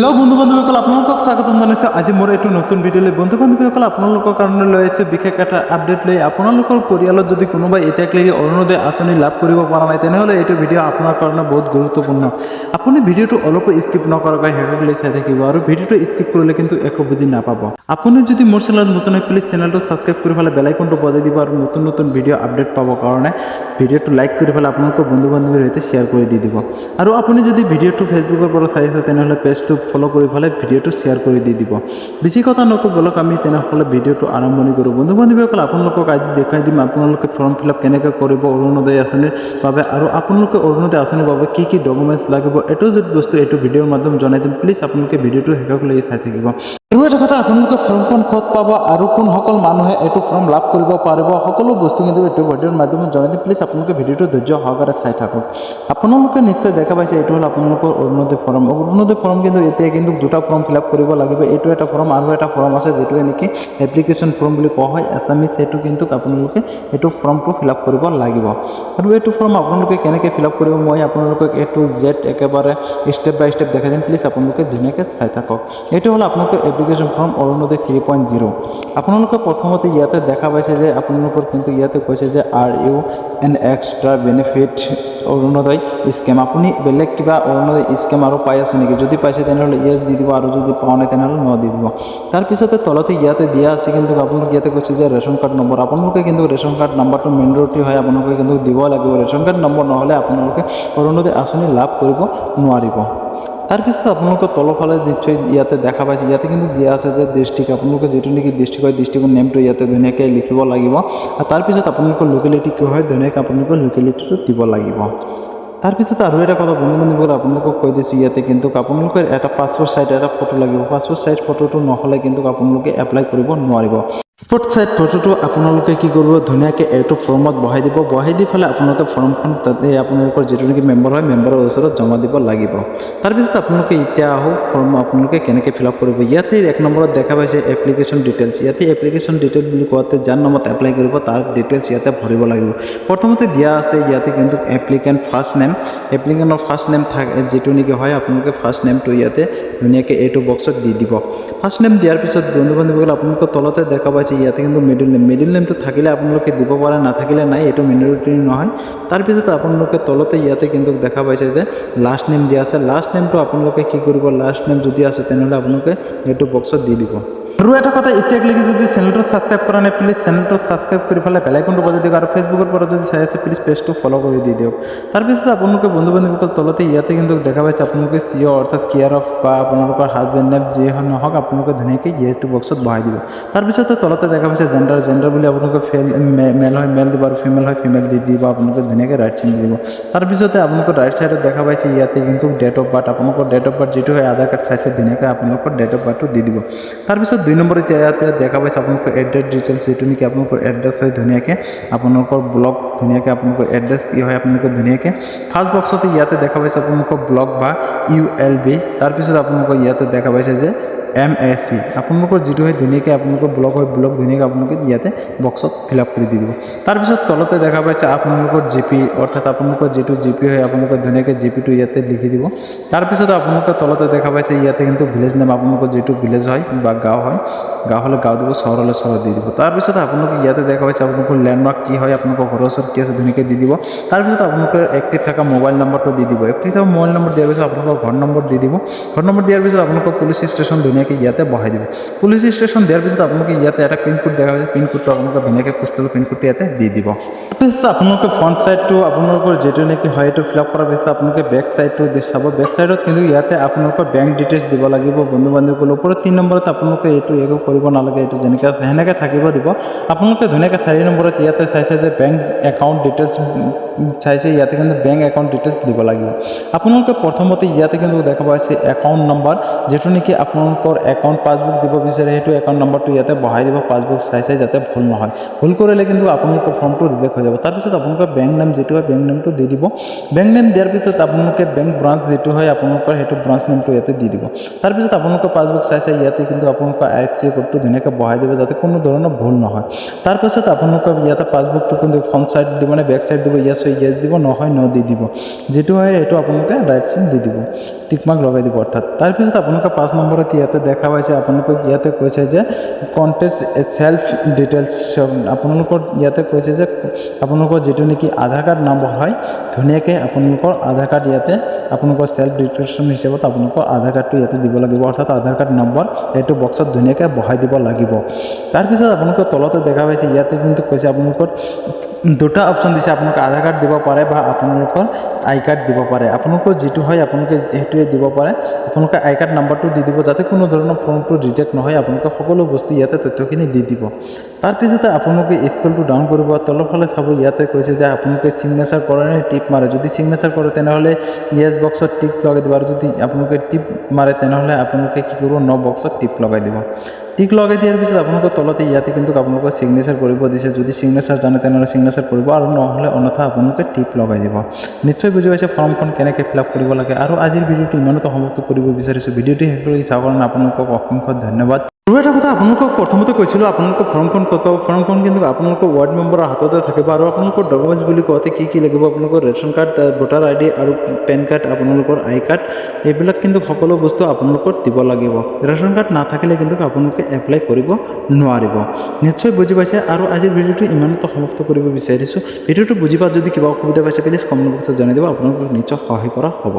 Hello बंधु बान्धवीসকল আপোনালোকক স্বাগতম জনাইছোঁ। আজি মোৰ এইটো নতুন ভিডিঅ'লৈ বন্ধু বান্ধৱীসকল আপোনালোকৰ কাৰণে লৈ আহিছোঁ বিশেষ এটা আপডেট লৈ। আপোনালোকৰ পৰিয়ালত যদি কোনোবাই এতিয়ালৈকে অৰুণোদয় আঁচনি লাভ কৰিব পৰা নাই তেনেহ'লে এইটো ভিডিঅ' আপোনাৰ কাৰণে বহুত গুৰুত্বপূৰ্ণ। আপুনি ভিডিঅ'টো অলপো স্কিপ নকৰাকৈ শেষলৈ চাই থাকিব আৰু ভিডিঅ'টো স্কিপ কৰিলে কিন্তু একো বুজি নাপাব। আপুনি যদি মোৰ চেনেলত নতুন হয় প্লিজ চেনেলটো ছাবস্ক্ৰাইব কৰি পেলাই বেল আইকনটো বজাই দিব আৰু নতুন নতুন ভিডিঅ' আপডেট পাবৰ কাৰণে ভিডিঅ'টো লাইক কৰি পেলাই আপোনালোকৰ বন্ধু বান্ধৱীৰ সৈতে শ্বেয়াৰ কৰি দি দিব। আৰু আপুনি যদি ভিডিঅ'টো ফেচবুকৰ পৰা চাই আছে তেনেহ'লে পেজটো ফলো কৰি পেলাই ভিডিঅ'টো শ্বেয়াৰ কৰি দি দিব। বেছি কথা নকওঁ বলক আমি তেনেহ'লে ভিডিঅ'টো আৰম্ভণি কৰোঁ। বন্ধু বান্ধৱীসকল আপোনালোকক আজি দেখাই দিম আপোনালোকে ফৰ্ম ফিল আপ কেনেকৈ কৰিব অৰুণোদয় আঁচনিৰ বাবে আৰু আপোনালোকে অৰুণোদয় আঁচনিৰ বাবে কি কি ডকুমেণ্টছ লাগিব এইটো যদি বস্তু এইটো ভিডিঅ'ৰ মাধ্যমত জনাই দিম। প্লিজ আপোনালোকে ভিডিঅ'টো শেষলৈ চাই থাকিব। আৰু এটা কথা আপোনালোকে ফৰ্মখন ক'ত পাব আৰু কোনসকল মানুহে এইটো ফৰ্ম লাভ কৰিব পাৰিব সকলো বস্তু কিন্তু এইটো ভিডিঅ'ৰ মাধ্যমত জনাই দিম। প্লিজ আপোনালোকে ভিডিঅ'টো ধৈৰ্য সহকাৰে চাই থাকক। আপোনালোকে নিশ্চয় দেখা পাইছে এইটো হ'ল আপোনালোকৰ অৰুণোদয় ফৰ্ম। অৰুণোদয় ফৰ্ম কিন্তু এতিয়া কিন্তু দুটা ফৰ্ম ফিল আপ কৰিব লাগিব। এইটো এটা ফৰ্ম আৰু এটা ফৰ্ম আছে যিটোৱে নেকি এপ্লিকেশ্যন ফৰ্ম বুলি কোৱা হয় এছামিছ। সেইটো কিন্তু আপোনালোকে এইটো ফৰ্মটো ফিল আপ কৰিব লাগিব। আৰু এইটো ফৰ্ম আপোনালোকে কেনেকৈ ফিল আপ কৰিব মই আপোনালোকক A to Z একেবাৰে ষ্টেপ বাই ষ্টেপ দেখাই দিম। প্লিজ আপোনালোকে ধুনীয়াকৈ চাই থাকক। এইটো হ'ল আপোনালোকৰ এপ্লিকেশ্যন ফৰ্ম অৰুণোদয় 3.0। আপোনালোকে প্ৰথমতে ইয়াতে দেখা পাইছে যে আপোনালোকৰ কিন্তু ইয়াতে কৈছে যে RUN extra benefit Orunodoi scheme. আপুনি বেলেগ কিবা অৰুণোদয় স্কিম আৰু পাই আছে নেকি? যদি পাইছে তেনেহ'লে ইয়েছ দি দিব আৰু যদি পোৱা নাই তেনেহ'লে ন দি দিব। তাৰপিছতে তলতে ইয়াতে দিয়া আছে কিন্তু আপোনালোকে ইয়াতে কৈছে যে ৰেচন কাৰ্ড নম্বৰ। আপোনালোকে কিন্তু ৰেচন কাৰ্ড নম্বৰটো মেণ্ডৰিটি হয় আপোনালোকে কিন্তু দিব লাগিব। ৰেচন কাৰ্ড নম্বৰ নহ'লে আপোনালোকে অৰুণোদয় আঁচনি লাভ কৰিব নোৱাৰিব। তাৰপিছত আপোনালোকৰ তলফালে নিশ্চয় ইয়াতে দেখা পাইছে ইয়াতে কিন্তু দিয়া আছে যে ডিষ্ট্ৰিক্ট। আপোনালোকে যিটো নেকি ডিষ্ট্ৰিক্ট হয় ডিষ্ট্ৰিক্টৰ নেমটো ইয়াতে ধুনীয়াকৈ লিখিব লাগিব। আৰু তাৰপিছত আপোনালোকৰ লোকেলিটি কি হয় ধুনীয়াকৈ আপোনালোকৰ লোকেলিটিটো দিব লাগিব। তাৰপিছত আৰু এটা কথা বন্ধু বান্ধৱীসকল আপোনালোকক কৈ দিছোঁ ইয়াতে কিন্তু আপোনালোকৰ এটা পাছপোৰ্ট চাইজ এটা ফটো লাগিব। পাছপোৰ্ট চাইজ ফটোটো নহ'লে কিন্তু আপোনালোকে এপ্লাই কৰিব নোৱাৰিব। পাছপোৰ্ট চাইজ ফটোটো আপোনালোকে কি কৰিব ধুনীয়াকৈ এইটো ফৰ্মত বহাই দিব। বহাই দি পেলাই আপোনালোকে ফৰ্মখন তাতে আপোনালোকৰ যিটো নেকি মেম্বাৰ হয় মেম্বাৰৰ ওচৰত জমা দিব লাগিব। তাৰপিছত আপোনালোকে এতিয়া আহক ফৰ্ম আপোনালোকে কেনেকৈ ফিল আপ কৰিব। ইয়াতে এক নম্বৰত দেখা পাইছে এপ্লিকেশ্যন ডিটেইলছ। ইয়াতে এপ্লিকেশ্যন ডিটেইলছ বুলি কোৱাতে যাৰ নামত এপ্লাই কৰিব তাৰ ডিটেইলছ ইয়াতে ভৰিব লাগিব। প্ৰথমতে দিয়া আছে ইয়াতে কিন্তু এপ্লিকেণ্ট ফাৰ্ষ্ট নেম। এপ্লিকেণ্টৰ ফাৰ্ষ্ট নেম থাকে যিটো নেকি হয় আপোনালোকে ফাৰ্ষ্ট নেমটো ইয়াতে ধুনীয়াকৈ এইটো বক্সত দি দিব। ফাৰ্ষ্ট নেম দিয়াৰ পিছত বন্ধু বান্ধৱীসকল আপোনালোকে তলতে দেখা পাইছে ইয়াতে কিন্তু মিডিল নেম। মিডিল নেমটো থাকিলে আপোনালোকে দিব পাৰে নাথাকিলে নাই এইটো মিনৰিটি নহয়। তাৰপিছত আপোনালোকে তলতে ইয়াতে কিন্তু দেখা পাইছে যে লাষ্ট নেম দিয়া আছে। লাষ্ট নেমটো আপোনালোকে কি কৰিব লাষ্ট নেম যদি আছে তেনেহ'লে আপোনালোকে এইটো বক্সত দি দিব। আৰু এটা কথা এতিয়ালৈকে যদি চেনেলটো ছাবস্ক্ৰাইব কৰা নাই প্লিজ চেনেলটো ছাবস্ক্ৰাইব কৰি পেলাই বেল আইকনটো বজাই দিয়ক আৰু ফেচবুকৰ পৰা যদি চাই আছে প্লিজ পেজটো ফলো কৰি দি দিয়ক। তাৰপিছত আপোনালোকে বন্ধু বান্ধৱীসকল তলতে ইয়াতে কিন্তু দেখা পাইছে আপোনালোকে CO অৰ্থাৎ কেয়াৰ অফ বা আপোনালোকৰ হাজবেণ্ড নেম যি নহওক আপোনালোকে ধুনীয়াকৈ এইটো বক্সত বহাই দিব। তাৰপিছতে তলতে দেখা পাইছে জেণ্ডাৰ বুলি আপোনালোকে মেল হয় মেল দিব আৰু ফিমেল হয় ফিমেল দি দিব। আপোনালোকে ধুনীয়াকৈ ৰাইট চাইড দি দিব। তাৰপিছতে আপোনালোকৰ ৰাইট চাইডত দেখা পাইছে ইয়াতে কিন্তু ডেট অফ বাৰ্থ। আপোনালোকৰ ডেট অফ বাৰ্থ যিটো হয় আধাৰ কাৰ্ড চাইছে ধুনীয়াকৈ আপোনালোকৰ ডেট অফ বাৰ্থটো দি দিব। তাৰপিছত 2 নম্বৰ এতিয়া ইয়াতে দেখা পাইছে আপোনালোকৰ এড্ৰেছ ডিটেইলছ যিটো নেকি আপোনালোকৰ এড্ৰেছ হয় ধুনীয়াকৈ আপোনালোকৰ ব্লক ধুনীয়াকৈ আপোনালোকৰ এড্ৰেছ কি হয় আপোনালোকে ধুনীয়াকৈ ফাৰ্ষ্ট বক্সতে ইয়াতে দেখা পাইছে আপোনালোকৰ ব্লক বা ULB। তাৰপিছত আপোনালোকৰ ইয়াতে দেখা পাইছে যে MSC আপোনালোকৰ যিটো হয় ধুনীয়াকৈ আপোনালোকৰ ব্লক হয় ব্লক ধুনীয়াকৈ আপোনালোকে ইয়াতে বক্সত ফিল আপ কৰি দি দিব। তাৰপিছত তলতে দেখা পাইছে আপোনালোকৰ GP অৰ্থাৎ আপোনালোকৰ যিটো GP হয় আপোনালোকে ধুনীয়াকৈ GPটো ইয়াতে লিখি দিব। তাৰপিছত আপোনালোকে তলতে দেখা পাইছে ইয়াতে কিন্তু ভিলেজ নেম আপোনালোকৰ যিটো ভিলেজ হয় বা গাঁও হয় গাঁও হ'লে গাঁও দিব চহৰ হ'লে চহৰ দি দিব। তাৰপিছত আপোনালোকে ইয়াতে দেখা পাইছে আপোনালোকৰ লেণ্ডমাৰ্ক কি হয় আপোনালোকৰ ঘৰৰ ওচৰত কি আছে ধুনীয়াকৈ দি দিব। তাৰপিছত আপোনালোকৰ এক্টিভ থকা মোবাইল নম্বৰটো দি দিব। এক্টিভ থকা মোবাইল নম্বৰ দিয়াৰ পিছত আপোনালোকৰ ঘৰ নম্বৰ দি দিব। ঘৰ নম্বৰ দিয়াৰ পিছত আপোনালোকৰ পুলিচ ষ্টেচন ধুনীয়াকৈ ইয়াতে বহাই দিব। পুলিচ ষ্টেচন দিয়াৰ পিছত আপোনালোকে ইয়াতে এটা পিনক'ড দেখা পাইছে পিনক'ডটো আপোনালোকে ধুনীয়াকৈ পোষ্টেল পিনক'ডটো ইয়াতে দি দিব। তাৰপিছত আপোনালোকে ফ্ৰণ্ট চাইডটো আপোনালোকৰ যিটো নেকি হয় এইটো ফিল আপ কৰাৰ পিছত আপোনালোকে বেক চাইডটো চাব। বেক চাইডত কিন্তু ইয়াতে আপোনালোকৰ বেংক ডিটেইলছ দিব লাগিব বন্ধু বান্ধৱীসকলৰ ওপৰত। 3 নম্বৰত আপোনালোকে এইটো একো কৰিব নালাগে এইটো যেনেকৈ সেনেকৈ থাকিব দিব। আপোনালোকে ধুনীয়াকৈ 4 নম্বৰত ইয়াতে চাইছে যে বেংক একাউণ্ট ডিটেইলছ চাইছে ইয়াতে কিন্তু বেংক একাউণ্ট ডিটেইলছ দিব লাগিব। আপোনালোকে প্ৰথমতে ইয়াতে কিন্তু দেখা পাইছে একাউণ্ট নম্বৰ যিটো নেকি আপোনালোকৰ একাউণ্ট পাছবুক দিব বিচাৰে সেইটো একাউণ্ট নম্বৰটো ইয়াতে বহাই দিব পাছবুক চাইছে যাতে ভুল নহয়। ভুল কৰিলে কিন্তু আপোনালোকৰ ফৰ্মটো ৰিজেক্ট হৈ যাব। তাৰপিছত আপোনালোকৰ বেংক নেম যিটো হয় বেংক নেমটো দি দিব। বেংক নেম দিয়াৰ পিছত আপোনালোকে বেংক ব্ৰাঞ্চ যিটো হয় আপোনালোকৰ সেইটো ব্ৰাঞ্চ নেমটো ইয়াতে দি দিব। তাৰপিছত আপোনালোকৰ পাছবুক চাইছে ইয়াতে কিন্তু আপোনালোকৰ IFSC কোডটো ধুনীয়াকৈ বহাই দিব যাতে কোনো ধৰণৰ ভুল নহয়। তাৰপিছত আপোনালোকৰ ইয়াতে পাছবুকটো কিন্তু ফ্ৰণ্ট চাইড দিব নে বেক চাইড দিব ইয়েছ হয় ইয়েছ দিব নহয় ন দি দিব। যিটো হয় সেইটো আপোনালোকে ৰাইট চাইড দি দিব। টিকমাৰ্ক লগাই দিব অৰ্থাৎ তাৰপিছত আপোনালোকে 5 নম্বৰত ইয়াতে দেখা পাইছে আপোনালোকক ইয়াতে কৈছে যে কণ্টেষ্ট সেলফ ডিটেইলছ আপোনালোকৰ ইয়াতে কৈছে যে আপোনালোকৰ যেটো নেকি আধাৰ কাৰ্ড নম্বৰ হয় ধুনীয়াকৈ আপোনালোকৰ আধাৰ কাৰ্ড ইয়াতে আপোনালোকৰ সেলফ ডিটেইলছন হিচাপত আপোনালোকৰ আধাৰ কাৰ্ডটো ইয়াতে দিব লাগিব অৰ্থাৎ আধাৰ কাৰ্ড নম্বৰ এইটো বক্সত ধুনীয়াকৈ বহাই দিব লাগিব তাৰপিছত আপোনালোকৰ তলতে দেখা পাইছে ইয়াতে কিন্তু কৈছে আপোনালোকৰ দুটা অপশন দিছে আপোনালোকে আধাৰ কাৰ্ড দিব পাৰে বা আপোনালোকৰ আই কাৰ্ড দিব পাৰে আপোনালোকৰ যেটো হয় আপোনালোকে হেতুৱে দিব পাৰে আপোনালোকে আই কাৰ্ড নাম্বাৰটো দি দিব যাতে কোনো ধৰণৰ ফৰ্মটো ৰিজেক্ট নহয় আপোনালোকে সকলো বস্তু ইয়াতে তথ্যখিনি দি দিব তাৰপিছতে আপোনালোকে স্কেলটো ডাউন কৰিব তলফালে চাব ইয়াতে কৈছে যে আপোনালোকে সিগনেচাৰ কৰে টিপ মাৰে যদি সিগনেচাৰ কৰে তেনেহলে ইয়েস বক্সত টিক লগাই দিব আৰু যদি আপোনালোকে টিপ মাৰে তেনেহলে আপোনালোকে কি কৰিব নো বক্সত টিপ লগাই দিব টিক লগাই দিয়াৰ পিছত আপোনালোকৰ তলতে ইয়াতে কিন্তু আপোনালোকৰ সিগনেচাৰ কৰিব দিছে যদি সিগনেচাৰ জানে তেনেহলে সিগনেচাৰ কৰিব আৰু নহলে অন্যথা আপোনালোকে টিপ লগাই দিব নিশ্চয় বুজি পাইছে ফৰ্মখন কেনেকৈ ফিলআপ কৰিব লাগে আৰু আজিৰ ভিডিওটো ইমানতে সমাপ্ত কৰিব বিচাৰিছো ভিডিওটি শেষ কৰি চাবৰ কাৰণে আপোনালোকক অসংখ্য ধন্যবাদ আৰু এটা কথা আপোনালোকক প্ৰথমতে কৈছিলোঁ আপোনালোকৰ ফৰ্মখন ক'ত ফৰ্মখন কিন্তু আপোনালোকৰ ৱাৰ্ড মেম্বাৰৰ হাততে থাকিব আৰু আপোনালোকৰ ডকুমেণ্টছ বুলি কওঁতে কি লাগিব আপোনালোকৰ ৰেচন কাৰ্ড ভোটাৰ আইডি আৰু পেন কাৰ্ড আপোনালোকৰ আই কাৰ্ড এইবিলাক কিন্তু সকলো বস্তু আপোনালোকৰ দিব লাগিব ৰেচন কাৰ্ড নাথাকিলে কিন্তু আপোনালোকে এপ্লাই কৰিব নোৱাৰিব নিশ্চয় বুজি পাইছে আৰু আজিৰ ভিডিওটো ইমানতে সমাপ্ত কৰিব বিচাৰিছোঁ ভিডিওটো বুজি পোৱাত যদি কিবা অসুবিধা পাইছে প্লিজ কমেণ্ট বক্সত জনাই দিব আপোনালোকক নিশ্চয় সহায় কৰা হ'ব